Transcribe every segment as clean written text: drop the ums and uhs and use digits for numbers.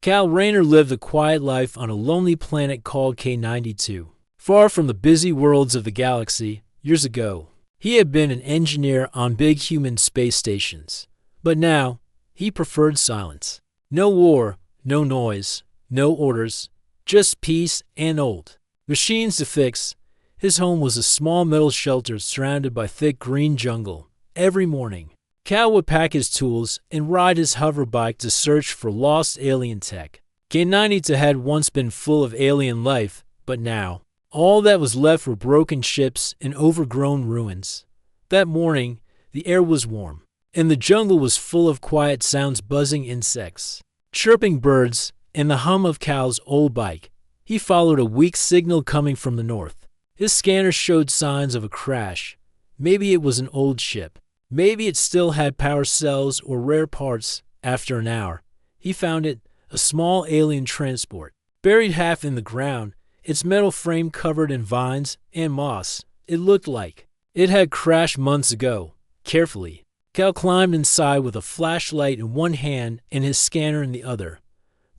Cal Rayner lived a quiet life on a lonely planet called K92, far from the busy worlds of the galaxy. Years ago, he had been an engineer on big human space stations, but now he preferred silence. No war, no noise, no orders, just peace and old machines to fix. His home was a small metal shelter surrounded by thick green jungle. Every morning, Cal would pack his tools and ride his hover bike to search for lost alien tech. K92 had once been full of alien life, but now, all that was left were broken ships and overgrown ruins. That morning, the air was warm, and the jungle was full of quiet sounds: buzzing insects, chirping birds, and the hum of Cal's old bike. He followed a weak signal coming from the north. His scanner showed signs of a crash. Maybe it was an old ship. Maybe it still had power cells or rare parts. After an hour, he found it, a small alien transport, buried half in the ground, its metal frame covered in vines and moss. It looked like it had crashed months ago. Carefully, Cal climbed inside with a flashlight in one hand and his scanner in the other.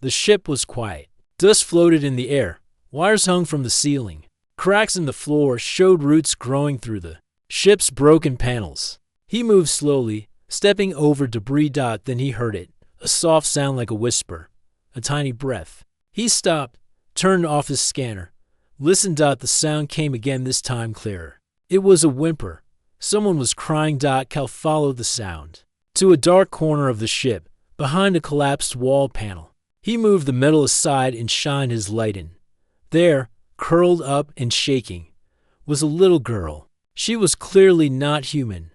The ship was quiet. Dust floated in the air. Wires hung from the ceiling. Cracks in the floor showed roots growing through the ship's broken panels. He moved slowly, stepping over debris. Then he heard it, a soft sound like a whisper, a tiny breath. He stopped, turned off his scanner, listened. The sound came again, this time clearer. It was a whimper. Someone was crying. Cal followed the sound to a dark corner of the ship, behind a collapsed wall panel. He moved the metal aside and shined his light in. There, curled up and shaking, was a little girl. She was clearly not human.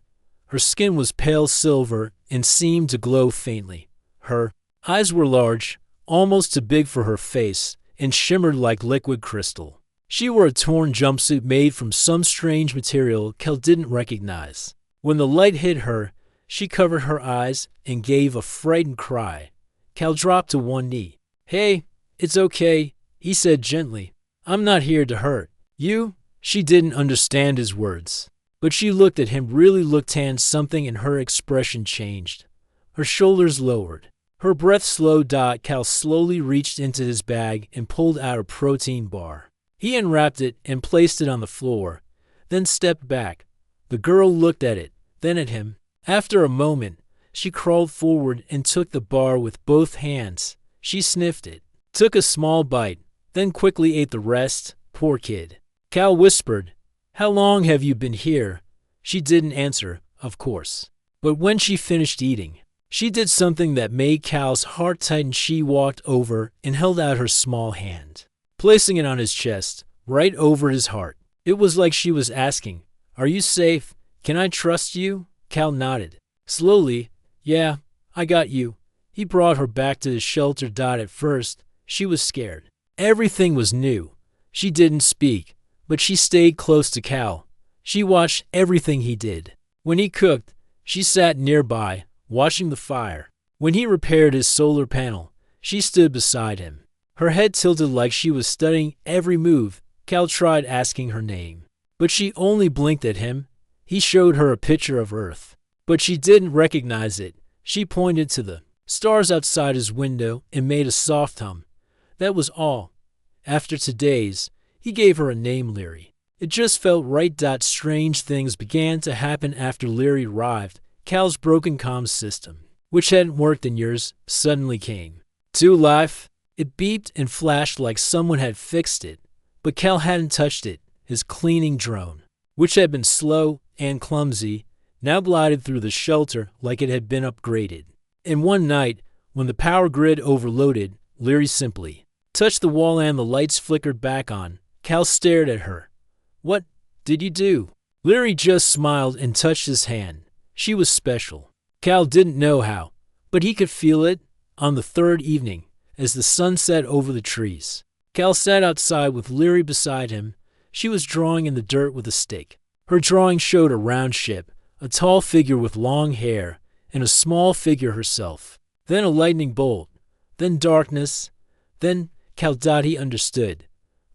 Her skin was pale silver and seemed to glow faintly. Her eyes were large, almost too big for her face, and shimmered like liquid crystal. She wore a torn jumpsuit made from some strange material Cal didn't recognize. When the light hit her, she covered her eyes and gave a frightened cry. Cal dropped to one knee. "Hey, it's okay," he said gently. "I'm not here to hurt you." She didn't understand his words, but she looked at him, really looked, and something in her expression changed. Her shoulders lowered. Her breath slowed. Cal slowly reached into his bag and pulled out a protein bar. He unwrapped it and placed it on the floor, then stepped back. The girl looked at it, then at him. After a moment, she crawled forward and took the bar with both hands. She sniffed it, took a small bite, then quickly ate the rest. Poor kid. Cal whispered, "How long have you been here?" She didn't answer, of course. But when she finished eating, she did something that made Cal's heart tighten. She walked over and held out her small hand, placing it on his chest, right over his heart. It was like she was asking, "Are you safe? Can I trust you?" Cal nodded. Slowly, "Yeah, I got you." He brought her back to the shelter. At first, she was scared. Everything was new. She didn't speak, but she stayed close to Cal. She watched everything he did. When he cooked, she sat nearby, watching the fire. When he repaired his solar panel, she stood beside him, her head tilted like she was studying every move. Cal tried asking her name, but she only blinked at him. He showed her a picture of Earth, but she didn't recognize it. She pointed to the stars outside his window and made a soft hum. That was all. After today's, he gave her a name, Leary. It just felt right. Strange things began to happen after Leary arrived. Cal's broken comms system, which hadn't worked in years, suddenly came to life. It beeped and flashed like someone had fixed it, but Cal hadn't touched it. His cleaning drone, which had been slow and clumsy, now glided through the shelter like it had been upgraded. And one night, when the power grid overloaded, Leary simply touched the wall and the lights flickered back on. Cal stared at her. "What did you do?" Leary just smiled and touched his hand. She was special. Cal didn't know how, but he could feel it. On the third evening, as the sun set over the trees, Cal sat outside with Leary beside him. She was drawing in the dirt with a stick. Her drawing showed a round ship, a tall figure with long hair, and a small figure herself. Then a lightning bolt. Then darkness. Then He understood.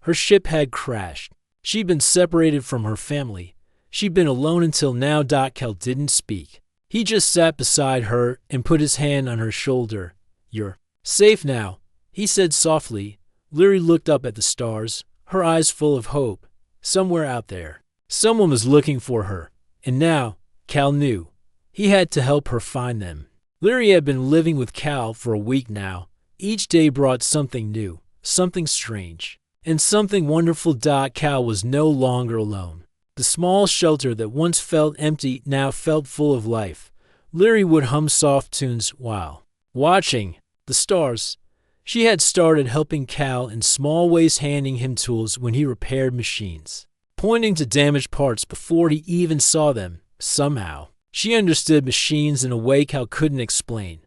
Her ship had crashed. She'd been separated from her family. She'd been alone until now. Cal didn't speak. He just sat beside her and put his hand on her shoulder. "You're safe now. he said softly. Leary looked up at the stars, her eyes full of hope. Somewhere out there, someone was looking for her, and now, Cal knew, he had to help her find them. Leary had been living with Cal for a week now. Each day brought something new, something strange, and something wonderful. Cal was no longer alone. The small shelter that once felt empty now felt full of life. Leary would hum soft tunes while watching the stars. She had started helping Cal in small ways, handing him tools when he repaired machines, pointing to damaged parts before he even saw them. Somehow, she understood machines in a way Cal couldn't explain.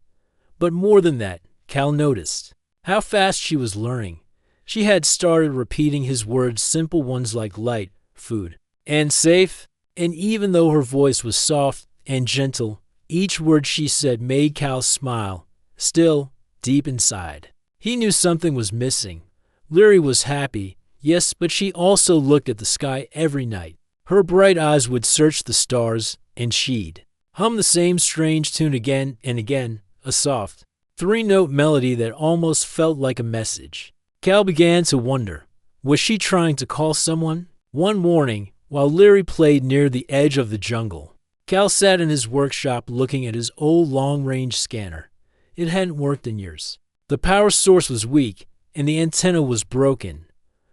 But more than that, Cal noticed how fast she was learning. She had started repeating his words, simple ones like light, food, and safe. And even though her voice was soft and gentle, each word she said made Cal smile. Still, deep inside, he knew something was missing. Leary was happy, yes, but she also looked at the sky every night. Her bright eyes would search the stars, and she'd hum the same strange tune again and again, a soft, three-note melody that almost felt like a message. Cal began to wonder, was she trying to call someone? One morning, while Leary played near the edge of the jungle, Cal sat in his workshop looking at his old long-range scanner. It hadn't worked in years. The power source was weak, and the antenna was broken.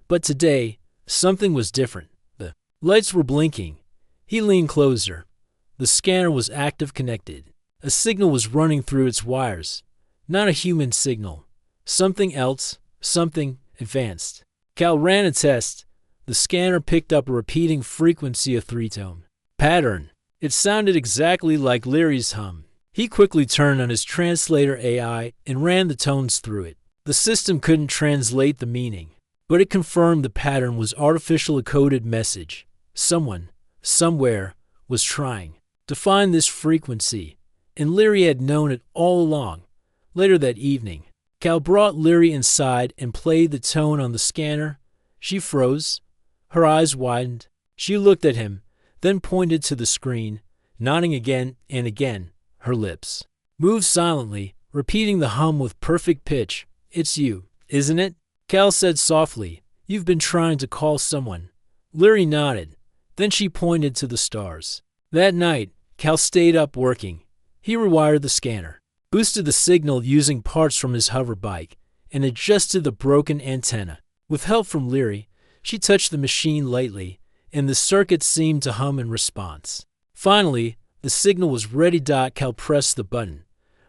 But today, something was different. The lights were blinking. He leaned closer. The scanner was active, connected. A signal was running through its wires. Not a human signal. Something else, something advanced. Cal ran a test. The scanner picked up a repeating frequency, a three-tone pattern. It sounded exactly like Leary's hum. He quickly turned on his translator AI and ran the tones through it. The system couldn't translate the meaning, but it confirmed the pattern was artificial, a coded message. Someone, somewhere, was trying to find this frequency, and Leary had known it all along. Later that evening, Cal brought Leary inside and played the tone on the scanner. She froze. Her eyes widened. She looked at him, then pointed to the screen, nodding again and again. Her lips moved silently, repeating the hum with perfect pitch. It's you, isn't it? Cal said softly. You've been trying to call someone. Leary nodded. Then she pointed to the stars. That night, Cal stayed up working. He rewired the scanner, boosted the signal using parts from his hover bike, and adjusted the broken antenna. With help from Leary, she touched the machine lightly, and the circuit seemed to hum in response. Finally, the signal was ready. Cal pressed the button.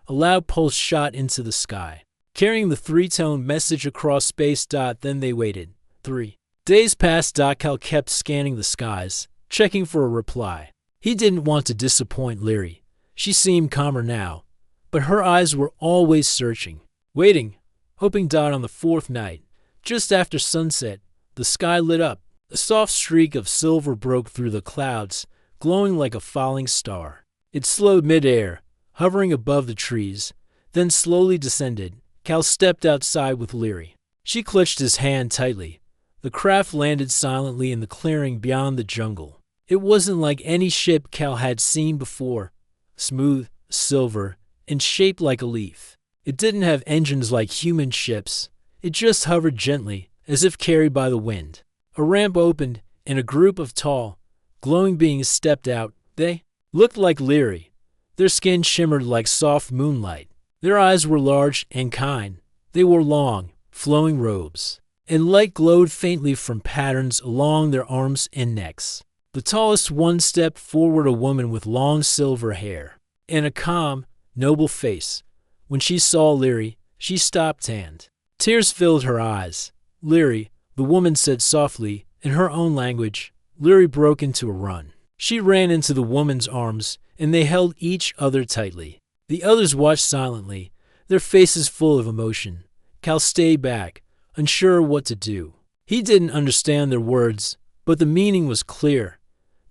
A loud pulse shot into the sky, carrying the three-tone message across space. Then they waited. 3 days passed. Cal kept scanning the skies, checking for a reply. He didn't want to disappoint Leary. She seemed calmer now, but her eyes were always searching, waiting, hoping. On the fourth night, just after sunset, the sky lit up. A soft streak of silver broke through the clouds, glowing like a falling star. It slowed midair, hovering above the trees, then slowly descended. Cal stepped outside with Leary. She clutched his hand tightly. The craft landed silently in the clearing beyond the jungle. It wasn't like any ship Cal had seen before. Smooth, silver, and shaped like a leaf. It didn't have engines like human ships. It just hovered gently, as if carried by the wind. A ramp opened, and a group of tall, glowing beings stepped out. They looked like Leary. Their skin shimmered like soft moonlight. Their eyes were large and kind. They wore long, flowing robes, and light glowed faintly from patterns along their arms and necks. The tallest one stepped forward, a woman with long silver hair and a calm, noble face. When she saw Leary, she stopped and tears filled her eyes. Leary, the woman said softly, in her own language. Leary broke into a run. She ran into the woman's arms, and they held each other tightly. The others watched silently, their faces full of emotion. Cal stayed back, unsure what to do. He didn't understand their words, but the meaning was clear.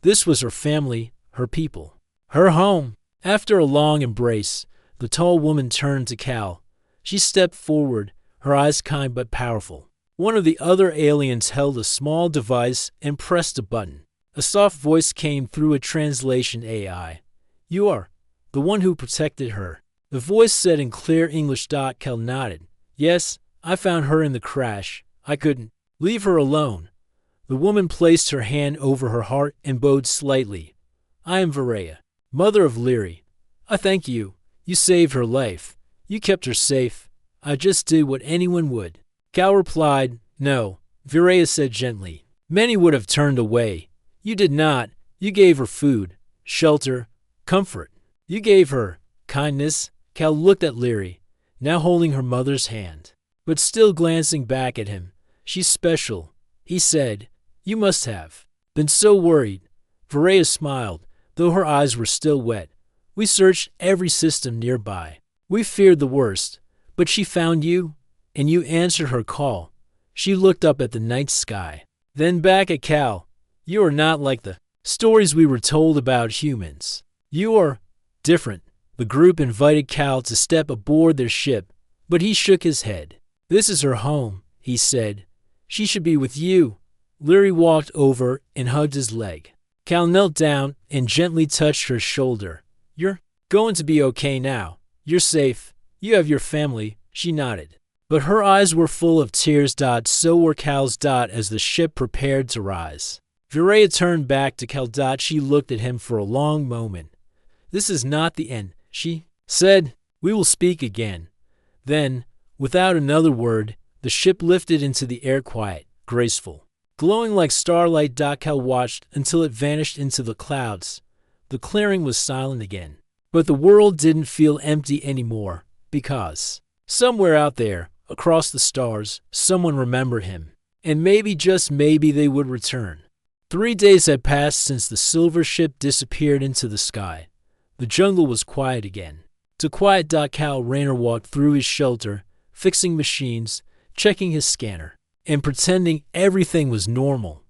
This was her family, her people, her home. After a long embrace, the tall woman turned to Cal. She stepped forward, her eyes kind but powerful. One of the other aliens held a small device and pressed a button. A soft voice came through a translation AI. You are the one who protected her. The voice said in clear English. Cal nodded. Yes, I found her in the crash. I couldn't leave her alone. The woman placed her hand over her heart and bowed slightly. I am Viraya, mother of Lyri. I thank you. You saved her life. You kept her safe. I just did what anyone would. Cal replied, no. Viraya said gently. Many would have turned away. You did not. You gave her food, shelter, comfort. You gave her kindness. Cal looked at Lyri, now holding her mother's hand, but still glancing back at him. She's special, he said. You must have been so worried. Viraya smiled, though her eyes were still wet. We searched every system nearby. We feared the worst, but she found you, and you answered her call. She looked up at the night sky, then back at Cal. You are not like the stories we were told about humans. You are different. The group invited Cal to step aboard their ship, but he shook his head. This is her home, he said. She should be with you. Lyri walked over and hugged his leg. Cal knelt down and gently touched her shoulder. You're going to be okay now. You're safe. You have your family, she nodded. But her eyes were full of tears. So were Cal's. As the ship prepared to rise. Viraya turned back to Cal. She looked at him for a long moment. This is not the end, she said. We will speak again. Then, without another word, the ship lifted into the air, quiet, graceful, glowing like starlight. Cal watched until it vanished into the clouds. The clearing was silent again. But the world didn't feel empty anymore, because somewhere out there, across the stars, someone remembered him. And maybe, just maybe, they would return. 3 days had passed since the silver ship disappeared into the sky. The jungle was quiet again. To quiet. Cal Rayner walked through his shelter, fixing machines, checking his scanner, and pretending everything was normal.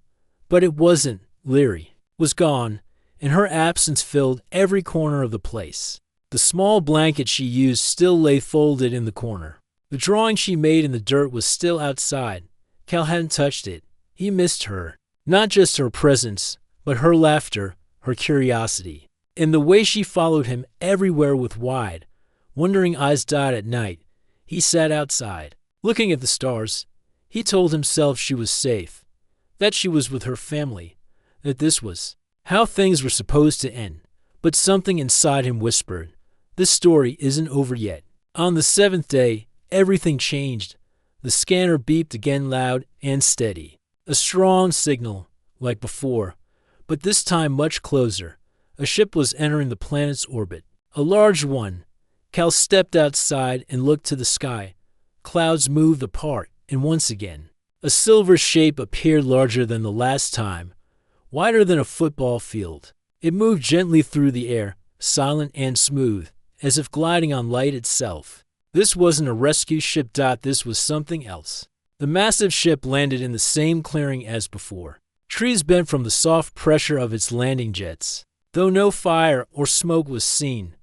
But it wasn't. Lyri was gone, and her absence filled every corner of the place. The small blanket she used still lay folded in the corner. The drawing she made in the dirt was still outside. Cal hadn't touched it. He missed her. Not just her presence, but her laughter, her curiosity, and the way she followed him everywhere with wide, wondering eyes. At night, he sat outside, looking at the stars. He told himself she was safe, that she was with her family, that this was how things were supposed to end. But something inside him whispered, this story isn't over yet. On the 7th day, everything changed. The scanner beeped again, loud and steady. A strong signal, like before, but this time much closer. A ship was entering the planet's orbit. A large one. Cal stepped outside and looked to the sky. Clouds moved apart, and once again, a silver shape appeared, larger than the last time, wider than a football field. It moved gently through the air, silent and smooth, as if gliding on light itself. This wasn't a rescue ship. This was something else. The massive ship landed in the same clearing as before. Trees bent from the soft pressure of its landing jets, though no fire or smoke was seen,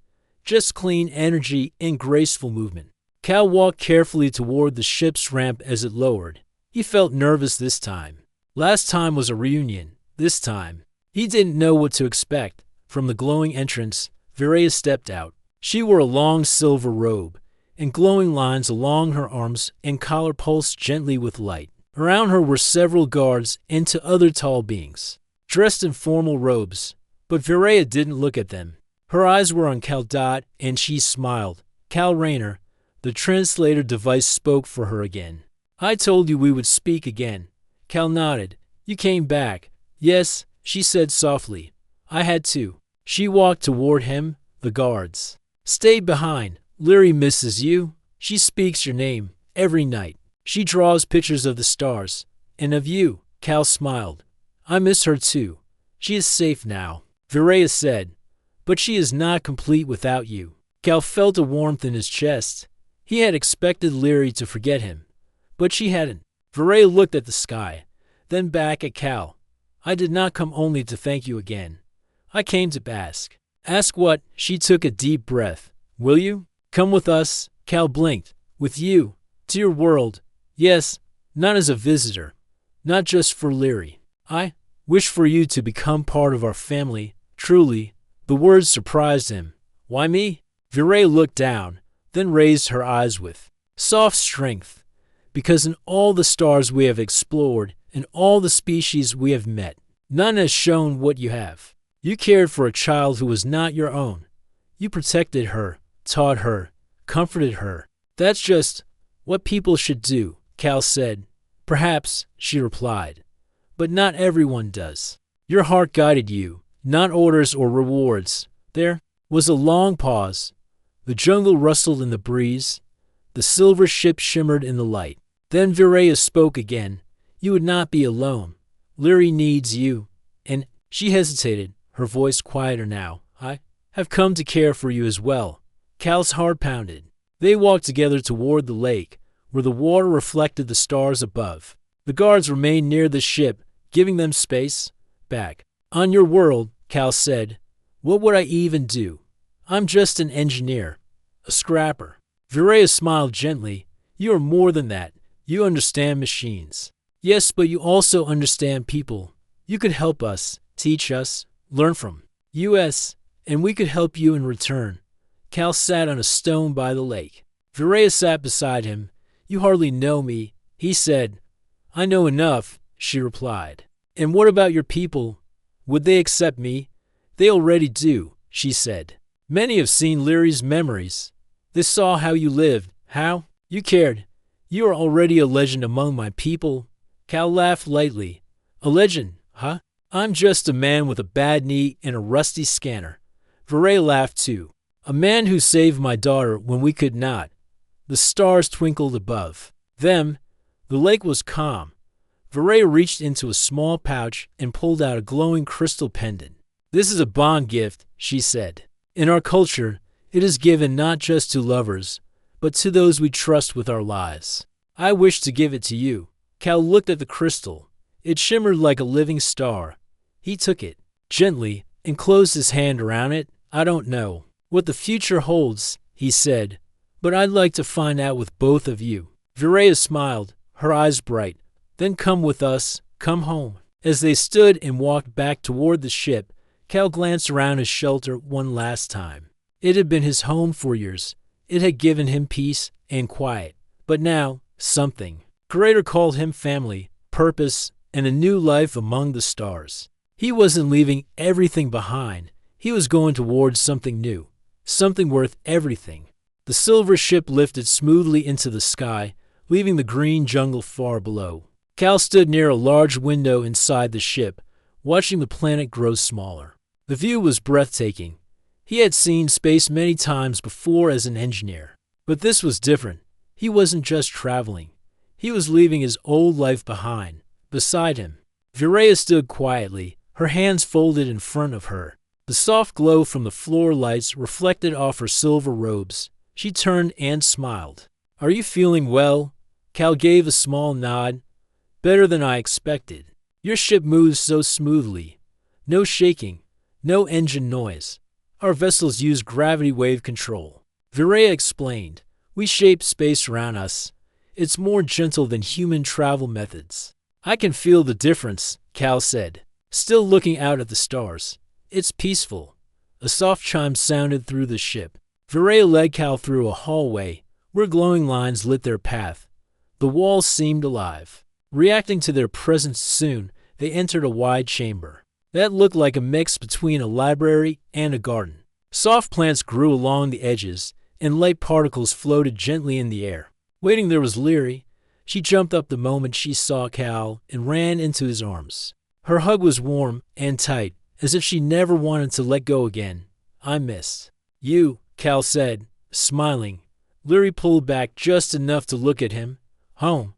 just clean energy and graceful movement. Cal walked carefully toward the ship's ramp as it lowered. He felt nervous this time. Last time was a reunion. This time, he didn't know what to expect. From the glowing entrance, Viraya stepped out. She wore a long silver robe, and glowing lines along her arms and collar pulsed gently with light. Around her were several guards and two other tall beings, dressed in formal robes, but Viraya didn't look at them. Her eyes were on Cal. And she smiled. Cal Rayner, the translator device, spoke for her again. I told you we would speak again. Cal nodded. You came back. Yes, she said softly. I had to. She walked toward him. The guards stayed behind. Lyri misses you. She speaks your name every night. She draws pictures of the stars and of you. Cal smiled. I miss her too. She is safe now, Viraya said, but she is not complete without you. Cal felt a warmth in his chest. He had expected Lyri to forget him, but she hadn't. Viraya looked at the sky, then back at Cal. I did not come only to thank you again. I came to ask. Ask what? She took a deep breath. Will you come with us? Cal blinked. With you? To your world? Yes, not as a visitor. Not just for Lyri. I wish for you to become part of our family, truly. The words surprised him. Why me? Viraya looked down, then raised her eyes with soft strength. because in all the stars we have explored and all the species we have met, none has shown what you have. You cared for a child who was not your own. You protected her, taught her, comforted her. That's just what people should do, Cal said. Perhaps, she replied, but not everyone does. Your heart guided you, not orders or rewards. There was a long pause. The jungle rustled in the breeze. The silver ship shimmered in the light. Then Viraya spoke again. You would not be alone. Lyri needs you. And she hesitated, her voice quieter now. I have come to care for you as well. Cal's heart pounded. They walked together toward the lake, where the water reflected the stars above. The guards remained near the ship, giving them space. Back on your world, Cal said, what would I even do? I'm just an engineer, a scrapper. Viraya smiled gently. You are more than that. You understand machines. Yes, but you also understand people. You could help us, teach us, learn from us, and we could help you in return. Cal sat on a stone by the lake. Viraya sat beside him. You hardly know me, he said. I know enough, she replied. And what about your people? Would they accept me? They already do, she said. Many have seen Lyri's memories. They saw how you lived, how you cared. You are already a legend among my people. Cal laughed lightly. A legend, huh? I'm just a man with a bad knee and a rusty scanner. Viraya laughed too. A man who saved my daughter when we could not. The stars twinkled above them. The lake was calm. Viraya reached into a small pouch and pulled out a glowing crystal pendant. This is a bond gift, she said. In our culture, it is given not just to lovers, but to those we trust with our lives. I wish to give it to you. Cal looked at the crystal. It shimmered like a living star. He took it gently and closed his hand around it. I don't know what the future holds, he said, but I'd like to find out with both of you. Viraya smiled, her eyes bright. Then come with us, come home. As they stood and walked back toward the ship, Cal glanced around his shelter one last time. It had been his home for years. It had given him peace and quiet. But now, something greater called him family, purpose, and a new life among the stars. He wasn't leaving everything behind. He was going towards something new, something worth everything. The silver ship lifted smoothly into the sky, leaving the green jungle far below. Cal stood near a large window inside the ship, watching the planet grow smaller. The view was breathtaking. He had seen space many times before as an engineer. But this was different. He wasn't just traveling. He was leaving his old life behind. Beside him, Viraya stood quietly, her hands folded in front of her. The soft glow from the floor lights reflected off her silver robes. She turned and smiled. Are you feeling well? Cal gave a small nod. Better than I expected. Your ship moves so smoothly. No shaking, no engine noise. Our vessels use gravity wave control. Viraya explained. We shape space around us. It's more gentle than human travel methods. I can feel the difference, Cal said, still looking out at the stars. It's peaceful. A soft chime sounded through the ship. Viraya led Cal through a hallway where glowing lines lit their path. The walls seemed alive. Reacting to their presence soon, they entered a wide chamber that looked like a mix between a library and a garden. Soft plants grew along the edges, and light particles floated gently in the air. Waiting there was Lyri. She jumped up the moment she saw Cal and ran into his arms. Her hug was warm and tight, as if she never wanted to let go again. I missed you, Cal said, smiling. Lyri pulled back just enough to look at him. Home.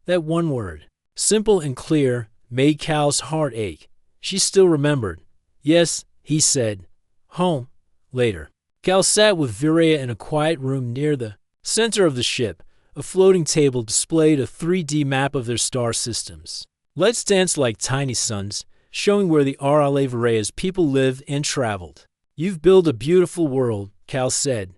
That one word, simple and clear, made Cal's heart ache. She still remembered. Yes, he said. Home. Later. Cal sat with Viraya in a quiet room near the center of the ship. A floating table displayed a 3D map of their star systems. Lights danced like tiny suns, showing where the RLA Viraya's people lived and traveled. You've built a beautiful world, Cal said.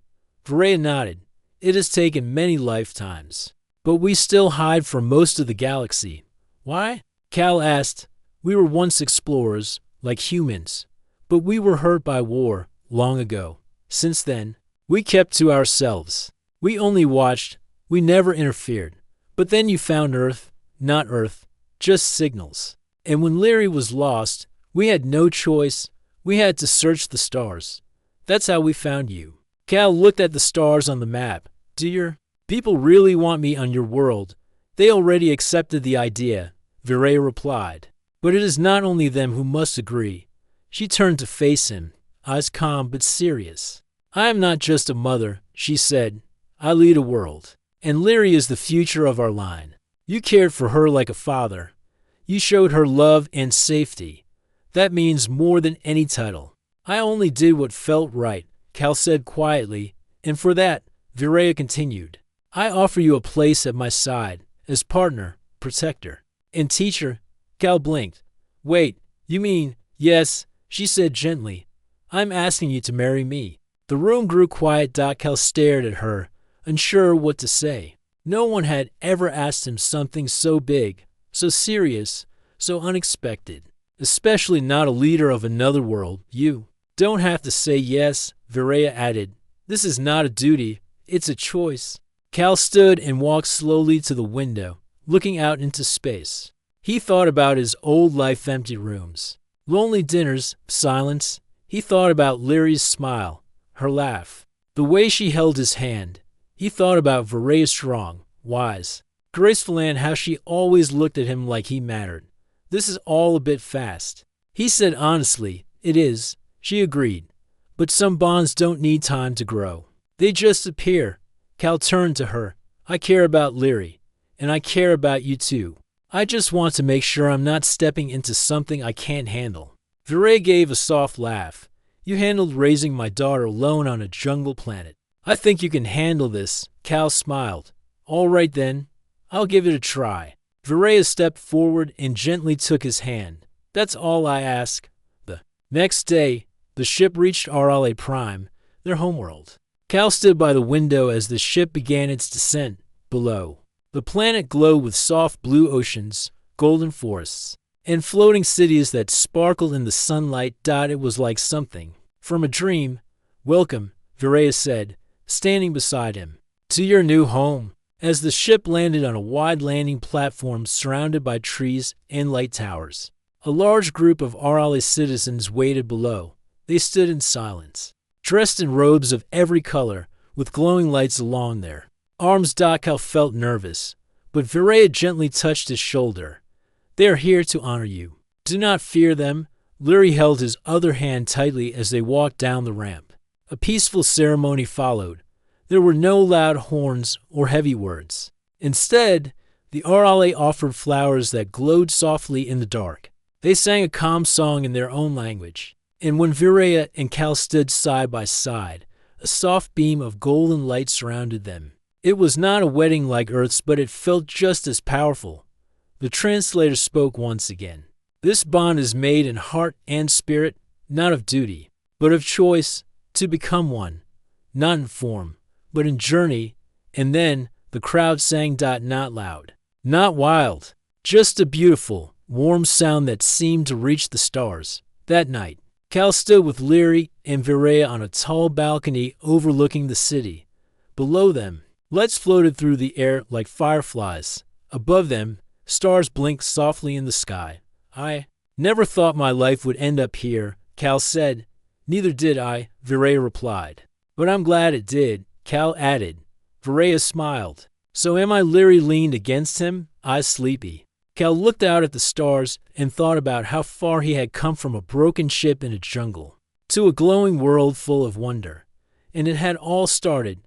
Viraya nodded. It has taken many lifetimes. But we still hide from most of the galaxy. Why? Cal asked. We were once explorers, like humans. But we were hurt by war, long ago. Since then, we kept to ourselves. We only watched. We never interfered. But then you found Earth, not Earth, just signals. And when Leary was lost, we had no choice. We had to search the stars. That's how we found you. Cal looked at the stars on the map. Dear, people really want me on your world. They already accepted the idea, Viraya replied. But it is not only them who must agree. She turned to face him, eyes calm but serious. I am not just a mother, she said. I lead a world. And Leary is the future of our line. You cared for her like a father. You showed her love and safety. That means more than any title. I only did what felt right, Cal said quietly, and for that, Viraya continued. I offer you a place at my side, as partner, protector, and teacher. Cal blinked. Wait, you mean, yes, she said gently. I'm asking you to marry me. The room grew quiet. Cal stared at her, unsure what to say. No one had ever asked him something so big, so serious, so unexpected. Especially not a leader of another world. You don't have to say yes, Viraya added. This is not a duty, it's a choice. Cal stood and walked slowly to the window, looking out into space. He thought about his old life, empty rooms, lonely dinners, silence. He thought about Leary's smile, her laugh, the way she held his hand. He thought about Viraya, strong, wise, graceful, and how she always looked at him like he mattered. This is all a bit fast. He said honestly, it is, she agreed. But some bonds don't need time to grow. They just appear. Cal turned to her. I care about Leary, and I care about you too. I just want to make sure I'm not stepping into something I can't handle. Viraya gave a soft laugh. You handled raising my daughter alone on a jungle planet. I think you can handle this. Cal smiled. All right then, I'll give it a try. Viraya stepped forward and gently took his hand. That's all I ask. The next day, the ship reached RLA Prime, their homeworld. Cal stood by the window as the ship began its descent. Below, the planet glowed with soft blue oceans, golden forests, and floating cities that sparkled in the sunlight. It was like something from a dream. Welcome, Viraya said, standing beside him, to your new home. As the ship landed on a wide landing platform surrounded by trees and light towers, a large group of RLA citizens waited below. They stood in silence, dressed in robes of every color, with glowing lights along their arms. Cal felt nervous, but Viraya gently touched his shoulder. They are here to honor you. Do not fear them. Leary held his other hand tightly as they walked down the ramp. A peaceful ceremony followed. There were no loud horns or heavy words. Instead, the RLA offered flowers that glowed softly in the dark. They sang a calm song in their own language. And when Viraya and Cal stood side by side, a soft beam of golden light surrounded them. It was not a wedding like Earth's, but it felt just as powerful. The translator spoke once again. This bond is made in heart and spirit, not of duty, but of choice, to become one, not in form, but in journey. And then the crowd sang. Not loud, not wild, just a beautiful, warm sound that seemed to reach the stars. That night, Cal stood with Leary and Viraya on a tall balcony overlooking the city. Below them, lights floated through the air like fireflies. Above them, stars blinked softly in the sky. I never thought my life would end up here, Cal said. Neither did I, Viraya replied. But I'm glad it did, Cal added. Viraya smiled. So am I? Leary leaned against him, eyes sleepy. Cal looked out at the stars and thought about how far he had come from a broken ship in a jungle to a glowing world full of wonder. And it had all started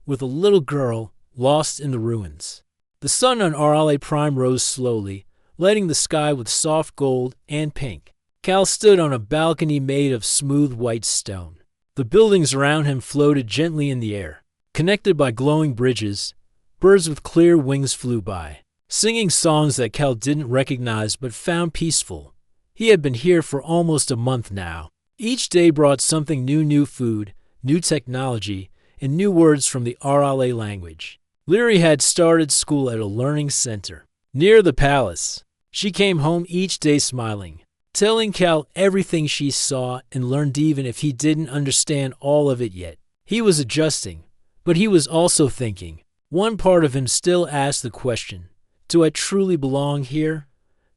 with a little girl lost in the ruins. The sun on RLA Prime rose slowly, lighting the sky with soft gold and pink. Cal stood on a balcony made of smooth white stone. The buildings around him floated gently in the air. Connected by glowing bridges, birds with clear wings flew by, singing songs that Cal didn't recognize but found peaceful. He had been here for almost a month now. Each day brought something new: new food, new technology, and new words from the RLA language. Leary had started school at a learning center near the palace. She came home each day smiling, telling Cal everything she saw and learned, even if he didn't understand all of it yet. He was adjusting, but he was also thinking, One part of him still asked the question, do I truly belong here?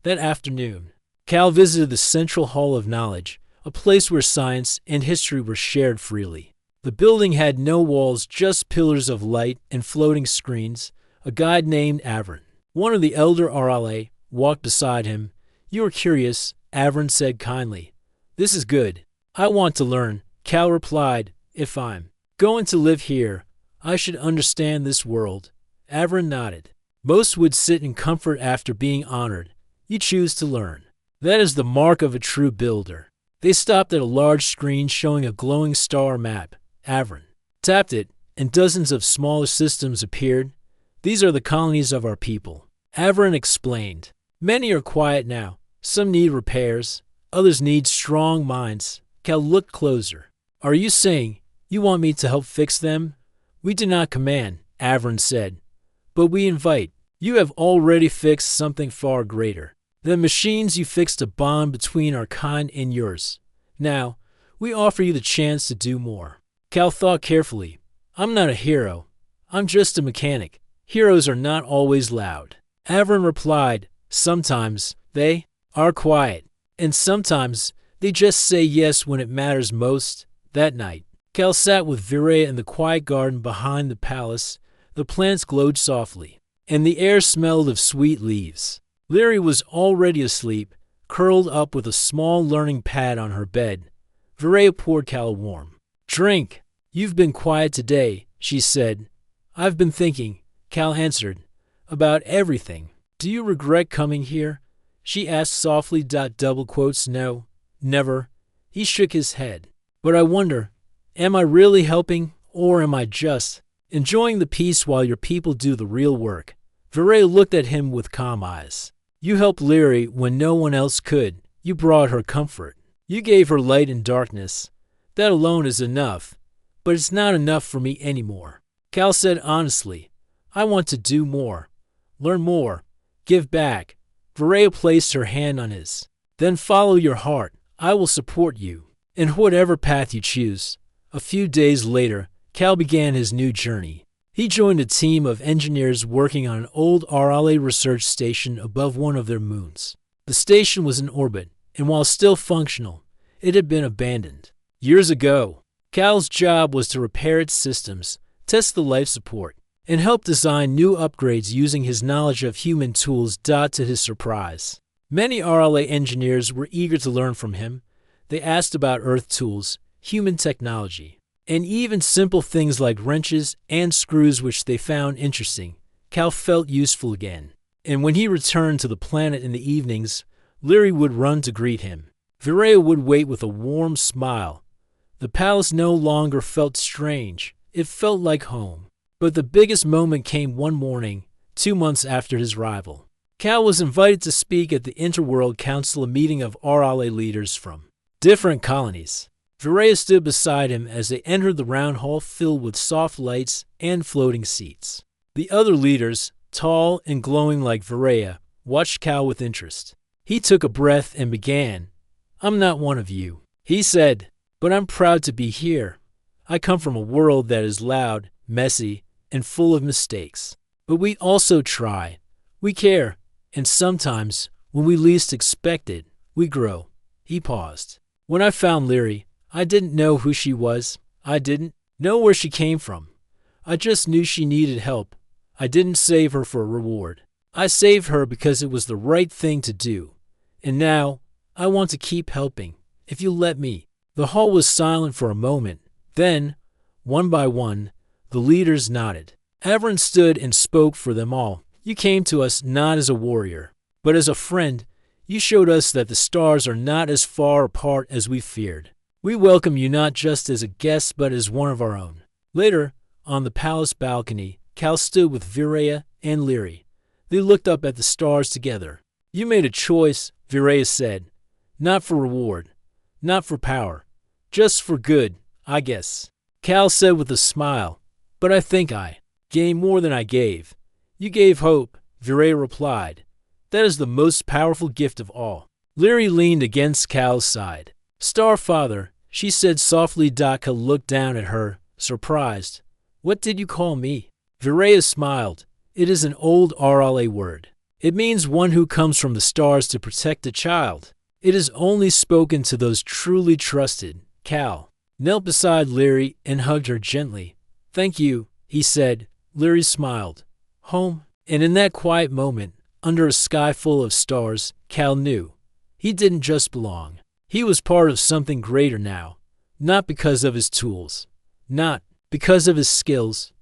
That afternoon, Cal visited the Central Hall of Knowledge, a place where science and history were shared freely. The building had no walls, just pillars of light and floating screens. A guide named Avron, one of the elder RLA, walked beside him. You are curious, Avron said kindly. This is good. I want to learn, Cal replied. If I'm going to live here, I should understand this world. Avron nodded. Most would sit in comfort after being honored. You choose to learn. That is the mark of a true builder. They stopped at a large screen showing a glowing star map. Avron tapped it, and dozens of smaller systems appeared. These are the colonies of our people. Avron explained. Many are quiet now. Some need repairs. Others need strong minds. Cal looked closer. Are you saying you want me to help fix them? We do not command, Avron said, but we invite. You have already fixed something far greater. The machines you fixed a bond between our kind and yours. Now, we offer you the chance to do more. Cal thought carefully. I'm not a hero. I'm just a mechanic. Heroes are not always loud. Avron replied, sometimes they are quiet, and sometimes they just say yes when it matters most. That night, Cal sat with Virea in the quiet garden behind the palace. The plants glowed softly, and the air smelled of sweet leaves. Leary was already asleep, curled up with a small learning pad on her bed. Virea poured Cal a warm drink. You've been quiet today, she said. I've been thinking, Cal answered, about everything. Do you regret coming here? She asked softly. Double quotes. No, never. He shook his head. But I wonder, am I really helping, or am I just enjoying the peace while your people do the real work? Virea looked at him with calm eyes. You helped Leary when no one else could. You brought her comfort. You gave her light in darkness. That alone is enough. But it's not enough for me anymore. Cal said honestly, I want to do more, learn more, give back. Virea placed her hand on his. Then follow your heart. I will support you in whatever path you choose. A few days later, Cal began his new journey. He joined a team of engineers working on an old RLA research station above one of their moons. The station was in orbit, and while still functional, it had been abandoned. Years ago, Cal's job was to repair its systems, test the life support, and help design new upgrades using his knowledge of human tools. To his surprise, many RLA engineers were eager to learn from him. They asked about Earth tools, human technology, and even simple things like wrenches and screws, which they found interesting. Cal felt useful again, and when he returned to the planet in the evenings, Leary would run to greet him. Virea would wait with a warm smile. The palace no longer felt strange. It felt like home. But the biggest moment came one morning, 2 months after his arrival. Cal was invited to speak at the Interworld Council, a meeting of RLA leaders from different colonies. Virea stood beside him as they entered the round hall filled with soft lights and floating seats. The other leaders, tall and glowing like Virea, watched Cal with interest. He took a breath and began. I'm not one of you, he said, but I'm proud to be here. I come from a world that is loud, messy, and full of mistakes. But we also try. We care. And sometimes, when we least expect it, we grow. He paused. When I found Leary, I didn't know who she was. I didn't know where she came from. I just knew she needed help. I didn't save her for a reward. I saved her because it was the right thing to do. And now, I want to keep helping, if you let me. The hall was silent for a moment. Then, one by one, the leaders nodded. Avron stood and spoke for them all. You came to us not as a warrior, but as a friend. You showed us that the stars are not as far apart as we feared. We welcome you not just as a guest, but as one of our own. Later, on the palace balcony, Cal stood with Virea and Leary. They looked up at the stars together. You made a choice, Virea said. Not for reward, not for power, just for good, I guess. Cal said with a smile, but I think I gained more than I gave. You gave hope, Virea replied. That is the most powerful gift of all. Leary leaned against Cal's side. Starfather, she said softly. Cal looked down at her, surprised. What did you call me? Viraya smiled. It is an old RLA word. It means one who comes from the stars to protect a child. It is only spoken to those truly trusted. Cal knelt beside Leary and hugged her gently. Thank you, he said. Leary smiled. Home? And in that quiet moment, under a sky full of stars, Cal knew. He didn't just belong. He was part of something greater now. Not because of his tools. Not because of his skills.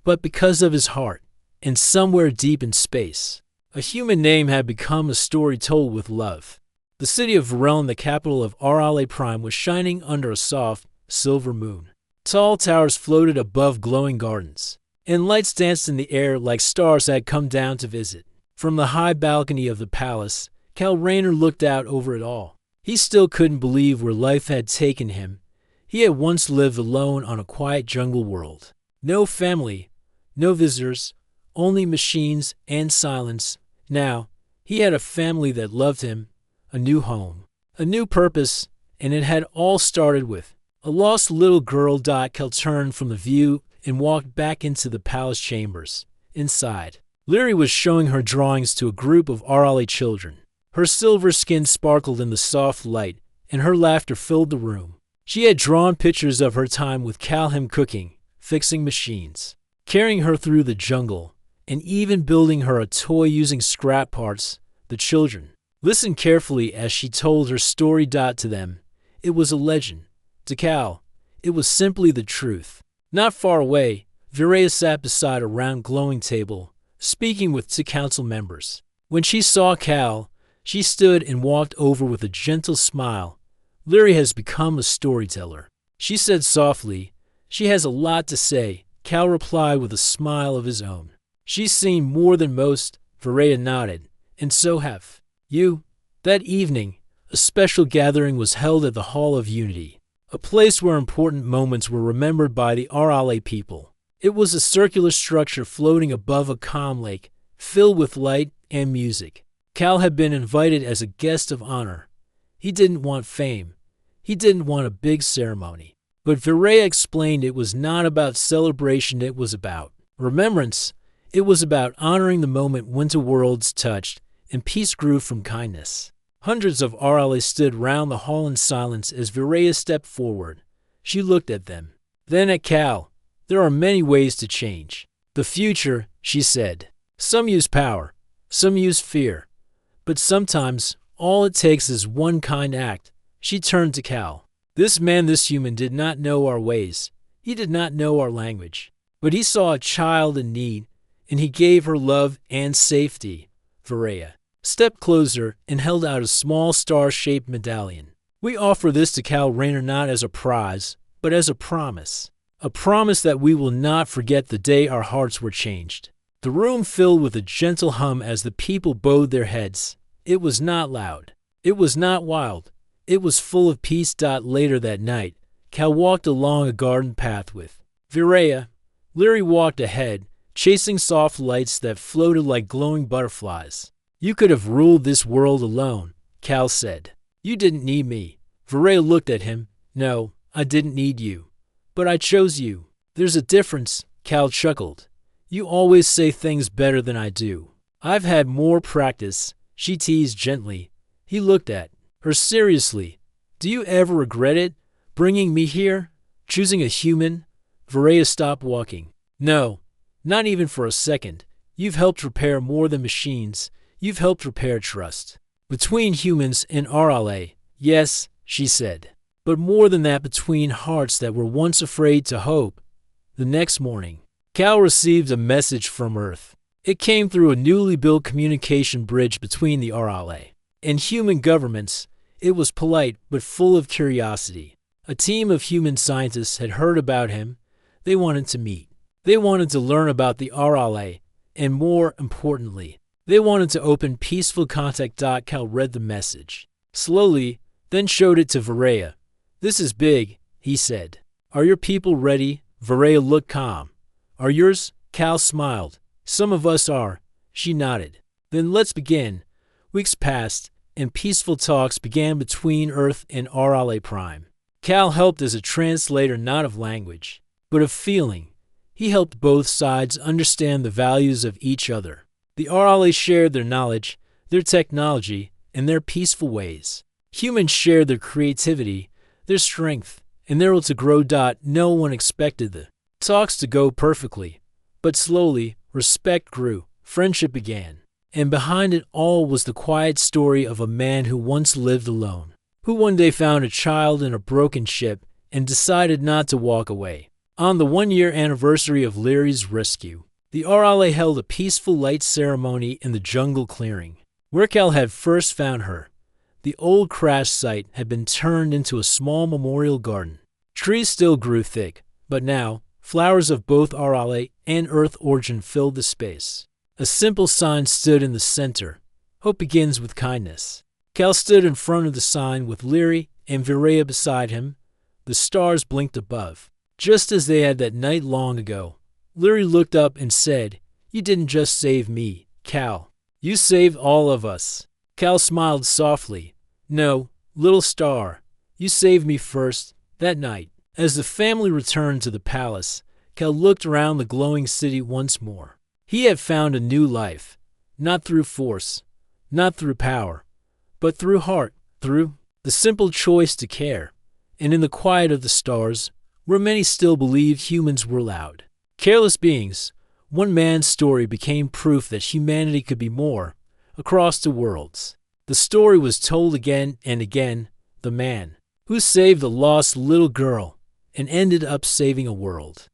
But because of his heart. And somewhere deep in space, a human name had become a story told with love. The city of Vareln, the capital of RLA Prime, was shining under a soft, silver moon. Tall towers floated above glowing gardens, and lights danced in the air like stars had come down to visit. From the high balcony of the palace, Cal Rayner looked out over it all. He still couldn't believe where life had taken him. He had once lived alone on a quiet jungle world. No family, no visitors, only machines and silence. Now, he had a family that loved him, a new home, a new purpose, and it had all started with a lost little girl. Cal turned from the view and walked back into the palace chambers. Inside, Leary was showing her drawings to a group of RLA children. Her silver skin sparkled in the soft light, and her laughter filled the room. She had drawn pictures of her time with Cal, him cooking, fixing machines, carrying her through the jungle, and even building her a toy using scrap parts. The children listened carefully as she told her story. To them, it was a legend. To Cal, it was simply the truth. Not far away, Viraya sat beside a round glowing table, speaking with two council members. When she saw Cal, she stood and walked over with a gentle smile. Leary has become a storyteller, she said softly. She has a lot to say, Cal replied with a smile of his own. She's seen more than most, Viraya nodded, and so have you. That evening, a special gathering was held at the Hall of Unity, a place where important moments were remembered by the RLA people. It was a circular structure floating above a calm lake, filled with light and music. Cal had been invited as a guest of honor. He didn't want fame. He didn't want a big ceremony. But Viraya explained it was not about celebration, it was about remembrance. It was about honoring the moment when two worlds touched and peace grew from kindness. Hundreds of RLA stood round the hall in silence as Viraya stepped forward. She looked at them, then at Cal. There are many ways to change the future, she said. Some use power, some use fear, but sometimes all it takes is one kind act. She turned to Cal. This man, this human, did not know our ways. He did not know our language. But he saw a child in need, and he gave her love and safety. Viraya stepped closer and held out a small star-shaped medallion. We offer this to Cal Rayner not as a prize, but as a promise. A promise that we will not forget the day our hearts were changed. The room filled with a gentle hum as the people bowed their heads. It was not loud. It was not wild. It was full of peace. Later that night, Cal walked along a garden path with Viraya. Leary walked ahead, chasing soft lights that floated like glowing butterflies. You could have ruled this world alone, Cal said. You didn't need me. Viraya looked at him. No, I didn't need you. But I chose you. There's a difference, Cal chuckled. You always say things better than I do. I've had more practice, she teased gently. He looked at her seriously. Do you ever regret it? Bringing me here? Choosing a human? Viraya stopped walking. No, not even for a second. You've helped repair more than machines. You've helped repair trust. Between humans and RLA, yes, she said. But more than that, between hearts that were once afraid to hope. The next morning, Cal received a message from Earth. It came through a newly built communication bridge between the RLA and human governments. It was polite but full of curiosity. A team of human scientists had heard about him. They wanted to meet. They wanted to learn about the RLA, and more importantly, they wanted to open peaceful contact. Cal read the message slowly, then showed it to Viraya. This is big, he said. Are your people ready? Viraya looked calm. Are yours? Cal smiled. Some of us are. She nodded. Then let's begin. Weeks passed, and peaceful talks began between Earth and RLA Prime. Cal helped as a translator, not of language, but of feeling. He helped both sides understand the values of each other. The Orcs shared their knowledge, their technology, and their peaceful ways. Humans shared their creativity, their strength, and their will to grow. No one expected the talks to go perfectly, but slowly, respect grew, friendship began. And behind it all was the quiet story of a man who once lived alone, who one day found a child in a broken ship and decided not to walk away. On the one-year anniversary of Leary's rescue, the Orcs held a peaceful light ceremony in the jungle clearing, where Cal had first found her. The old crash site had been turned into a small memorial garden. Trees still grew thick, but now, flowers of both Orcs and Earth origin filled the space. A simple sign stood in the center. Hope begins with kindness. Cal stood in front of the sign with Leary and Virea beside him. The stars blinked above, just as they had that night long ago. Leary looked up and said, "You didn't just save me, Cal. You saved all of us." Cal smiled softly. "No, little star. You saved me first, that night." As the family returned to the palace, Cal looked around the glowing city once more. He had found a new life, not through force, not through power, but through heart, through the simple choice to care. And in the quiet of the stars, where many still believed humans were loud, careless beings, one man's story became proof that humanity could be more, across the worlds. The story was told again and again, the man who saved a lost little girl and ended up saving a world.